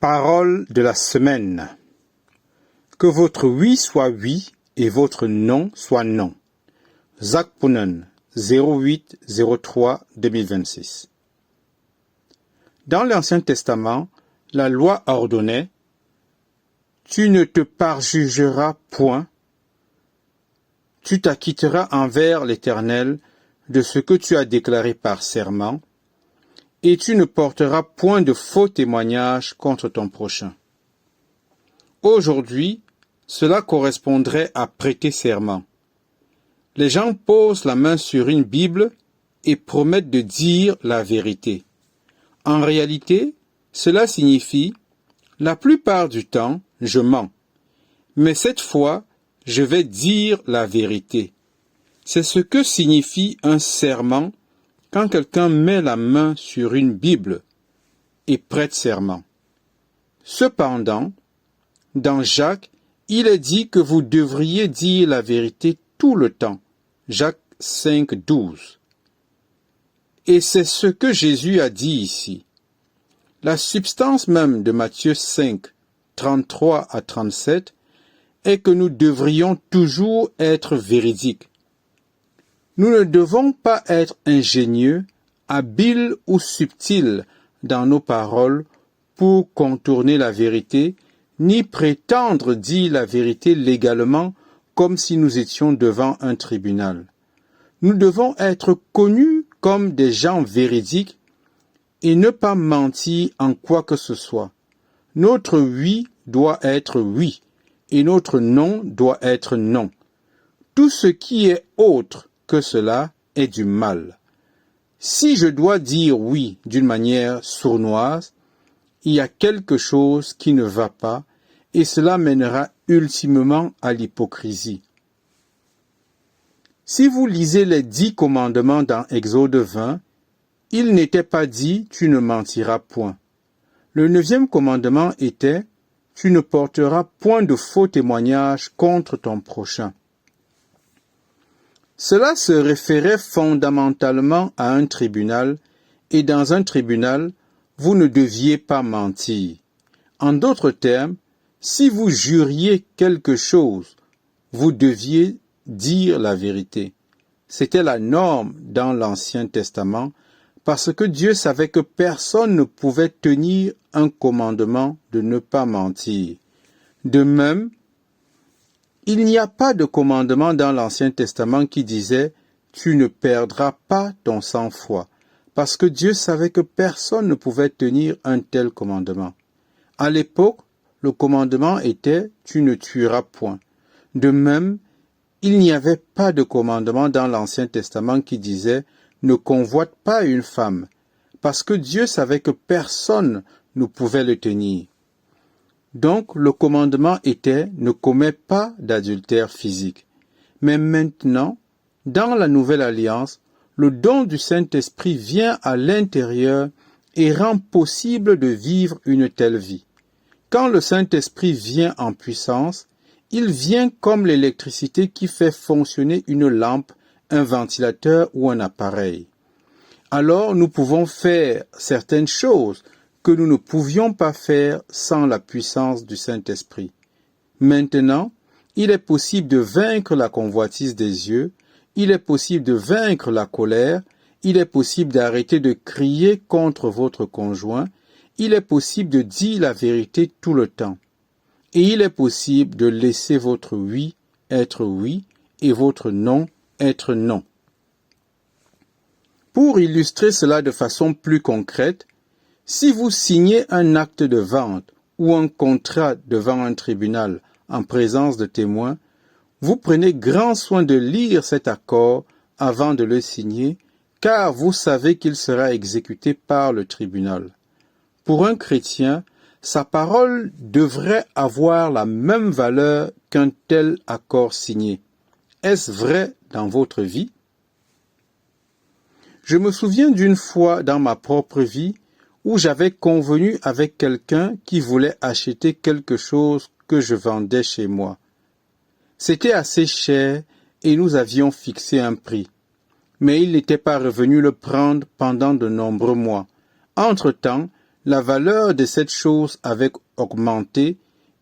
Parole de la semaine. Que votre oui soit oui et votre non soit non. Zakpunen, 08-03-2026. Dans l'Ancien Testament, la loi ordonnait « Tu ne te parjugeras point, tu t'acquitteras envers l'Éternel de ce que tu as déclaré par serment, et tu ne porteras point de faux témoignages contre ton prochain. » Aujourd'hui, cela correspondrait à prêter serment. Les gens posent la main sur une Bible et promettent de dire la vérité. En réalité, cela signifie « la plupart du temps, je mens, mais cette fois, je vais dire la vérité ». C'est ce que signifie un serment quand quelqu'un met la main sur une Bible et prête serment. Cependant, dans Jacques, il est dit que vous devriez dire la vérité tout le temps. Jacques 5, 12. Et c'est ce que Jésus a dit ici. La substance même de Matthieu 5, 33 à 37 est que nous devrions toujours être véridiques. Nous ne devons pas être ingénieux, habiles ou subtils dans nos paroles pour contourner la vérité, ni prétendre dire la vérité légalement comme si nous étions devant un tribunal. Nous devons être connus comme des gens véridiques et ne pas mentir en quoi que ce soit. Notre oui doit être oui et notre non doit être non. Tout ce qui est autre que cela est du mal. Si je dois dire oui d'une manière sournoise, il y a quelque chose qui ne va pas et cela mènera ultimement à l'hypocrisie. Si vous lisez les 10 commandements dans Exode 20, il n'était pas dit « tu ne mentiras point ». Le 9e commandement était « tu ne porteras point de faux témoignages contre ton prochain ». Cela se référait fondamentalement à un tribunal, et dans un tribunal, vous ne deviez pas mentir. En d'autres termes, si vous juriez quelque chose, vous deviez dire la vérité. C'était la norme dans l'Ancien Testament, parce que Dieu savait que personne ne pouvait tenir un commandement de ne pas mentir. De même, il n'y a pas de commandement dans l'Ancien Testament qui disait « tu ne perdras pas ton sang-froid », parce que Dieu savait que personne ne pouvait tenir un tel commandement. À l'époque, le commandement était « tu ne tueras point ». De même, il n'y avait pas de commandement dans l'Ancien Testament qui disait « ne convoite pas une femme », parce que Dieu savait que personne ne pouvait le tenir. Donc, le commandement était « ne commets pas d'adultère physique ». Mais maintenant, dans la Nouvelle Alliance, le don du Saint-Esprit vient à l'intérieur et rend possible de vivre une telle vie. Quand le Saint-Esprit vient en puissance, il vient comme l'électricité qui fait fonctionner une lampe, un ventilateur ou un appareil. Alors nous pouvons faire certaines choses que nous ne pouvions pas faire sans la puissance du Saint-Esprit. Maintenant, il est possible de vaincre la convoitise des yeux, il est possible de vaincre la colère, il est possible d'arrêter de crier contre votre conjoint, il est possible de dire la vérité tout le temps. Et il est possible de laisser votre oui être oui et votre non être non. Pour illustrer cela de façon plus concrète, si vous signez un acte de vente ou un contrat devant un tribunal en présence de témoins, vous prenez grand soin de lire cet accord avant de le signer, car vous savez qu'il sera exécuté par le tribunal. Pour un chrétien, sa parole devrait avoir la même valeur qu'un tel accord signé. Est-ce vrai dans votre vie? Je me souviens d'une fois dans ma propre vie où j'avais convenu avec quelqu'un qui voulait acheter quelque chose que je vendais chez moi. C'était assez cher et nous avions fixé un prix. Mais il n'était pas revenu le prendre pendant de nombreux mois. Entre-temps, la valeur de cette chose avait augmenté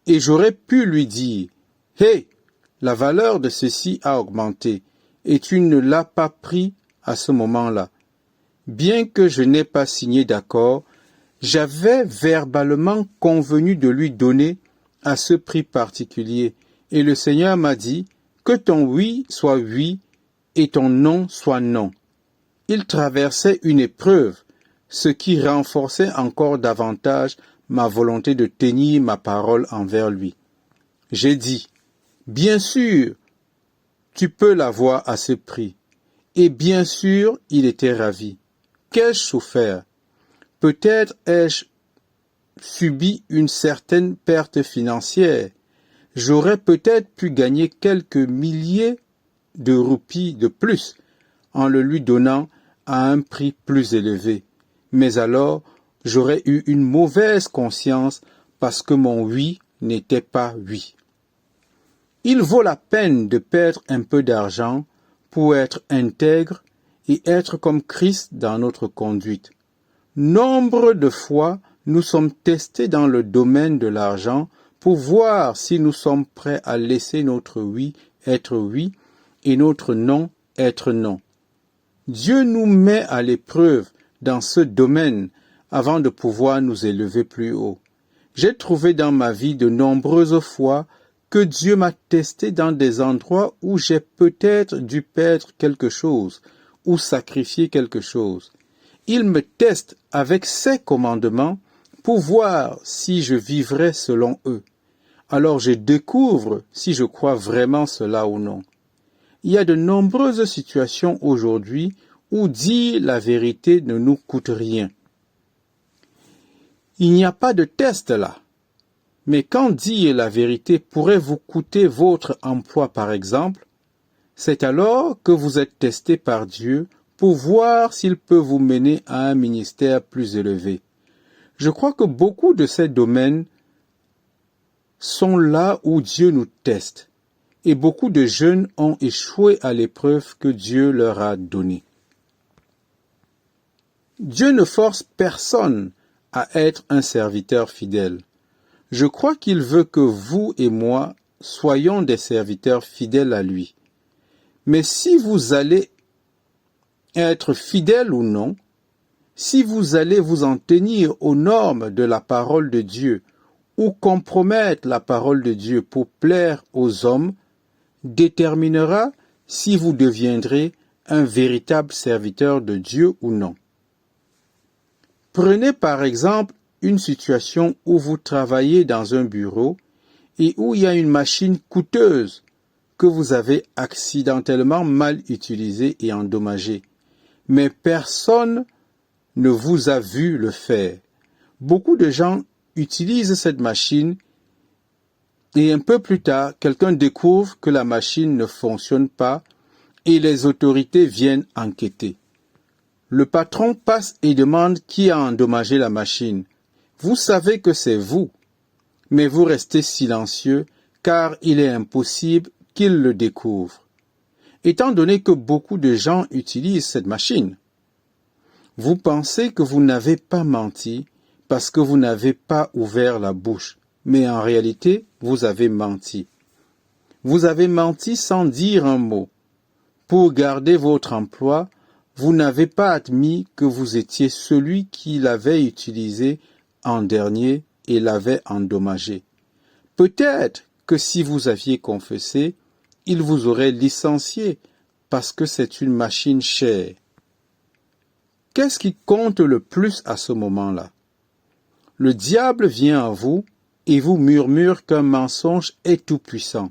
et j'aurais pu lui dire « Hé, la valeur de ceci a augmenté et tu ne l'as pas pris à ce moment-là. » Bien que je n'ai pas signé d'accord, j'avais verbalement convenu de lui donner à ce prix particulier et le Seigneur m'a dit que ton oui soit oui et ton non soit non. Il traversait une épreuve, ce qui renforçait encore davantage ma volonté de tenir ma parole envers lui. J'ai dit, bien sûr, tu peux l'avoir à ce prix. Et bien sûr, il était ravi. Qu'ai-je souffert? Peut-être ai-je subi une certaine perte financière. J'aurais peut-être pu gagner quelques milliers de roupies de plus en le lui donnant à un prix plus élevé. Mais alors, j'aurais eu une mauvaise conscience parce que mon oui n'était pas oui. Il vaut la peine de perdre un peu d'argent pour être intègre et être comme Christ dans notre conduite. Nombre de fois, nous sommes testés dans le domaine de l'argent pour voir si nous sommes prêts à laisser notre oui être oui et notre non être non. Dieu nous met à l'épreuve dans ce domaine avant de pouvoir nous élever plus haut. J'ai trouvé dans ma vie de nombreuses fois que Dieu m'a testé dans des endroits où j'ai peut-être dû perdre quelque chose ou sacrifier quelque chose. Il me teste avec ses commandements pour voir si je vivrai selon eux. Alors je découvre si je crois vraiment cela ou non. Il y a de nombreuses situations aujourd'hui où dire la vérité ne nous coûte rien. Il n'y a pas de test là. Mais quand dire la vérité pourrait vous coûter votre emploi par exemple, c'est alors que vous êtes testé par Dieu pour voir s'il peut vous mener à un ministère plus élevé. Je crois que beaucoup de ces domaines sont là où Dieu nous teste, et beaucoup de jeunes ont échoué à l'épreuve que Dieu leur a donnée. Dieu ne force personne à être un serviteur fidèle. Je crois qu'il veut que vous et moi soyons des serviteurs fidèles à lui. Mais si vous allez être fidèle ou non, si vous allez vous en tenir aux normes de la parole de Dieu ou compromettre la parole de Dieu pour plaire aux hommes, déterminera si vous deviendrez un véritable serviteur de Dieu ou non. Prenez par exemple une situation où vous travaillez dans un bureau et où il y a une machine coûteuse que vous avez accidentellement mal utilisée et endommagée. Mais personne ne vous a vu le faire. Beaucoup de gens utilisent cette machine et un peu plus tard, quelqu'un découvre que la machine ne fonctionne pas et les autorités viennent enquêter. Le patron passe et demande qui a endommagé la machine. Vous savez que c'est vous, mais vous restez silencieux car il est impossible qu'il le découvre. Étant donné que beaucoup de gens utilisent cette machine, vous pensez que vous n'avez pas menti parce que vous n'avez pas ouvert la bouche, mais en réalité, vous avez menti. Vous avez menti sans dire un mot. Pour garder votre emploi, vous n'avez pas admis que vous étiez celui qui l'avait utilisé en dernier et l'avait endommagé. Peut-être que si vous aviez confessé, il vous aurait licencié parce que c'est une machine chère. Qu'est-ce qui compte le plus à ce moment-là? Le diable vient à vous et vous murmure qu'un mensonge est tout-puissant.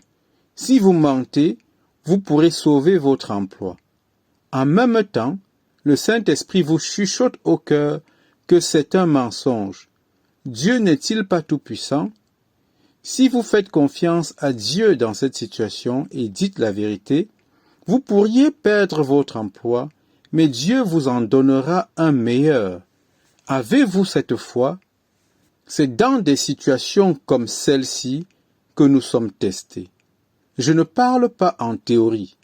Si vous mentez, vous pourrez sauver votre emploi. En même temps, le Saint-Esprit vous chuchote au cœur que c'est un mensonge. Dieu n'est-il pas tout-puissant? Si vous faites confiance à Dieu dans cette situation et dites la vérité, vous pourriez perdre votre emploi, mais Dieu vous en donnera un meilleur. Avez-vous cette foi? C'est dans des situations comme celle-ci que nous sommes testés. Je ne parle pas en théorie.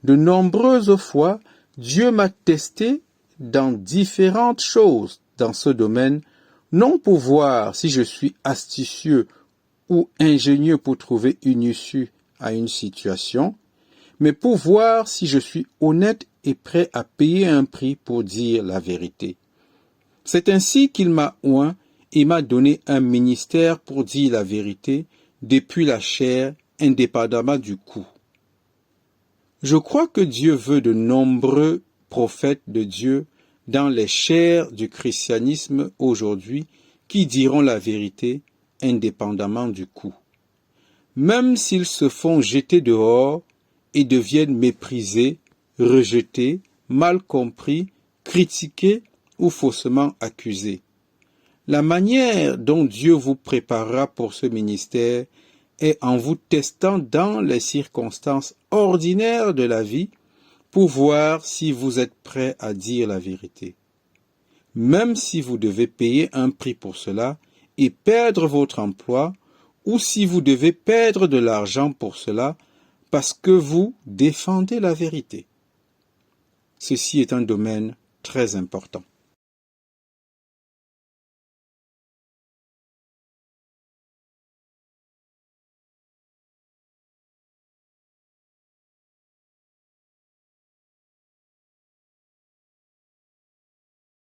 De nombreuses fois, Dieu m'a testé dans différentes choses dans ce domaine non pour voir si je suis astucieux ou ingénieux pour trouver une issue à une situation, mais pour voir si je suis honnête et prêt à payer un prix pour dire la vérité. C'est ainsi qu'il m'a oint et m'a donné un ministère pour dire la vérité depuis la chair, indépendamment du coût. Je crois que Dieu veut de nombreux prophètes de Dieu dans les chairs du christianisme aujourd'hui qui diront la vérité indépendamment du coût. Même s'ils se font jeter dehors et deviennent méprisés, rejetés, mal compris, critiqués ou faussement accusés. La manière dont Dieu vous préparera pour ce ministère est en vous testant dans les circonstances ordinaires de la vie pour voir si vous êtes prêt à dire la vérité. Même si vous devez payer un prix pour cela et perdre votre emploi, ou si vous devez perdre de l'argent pour cela parce que vous défendez la vérité. Ceci est un domaine très important.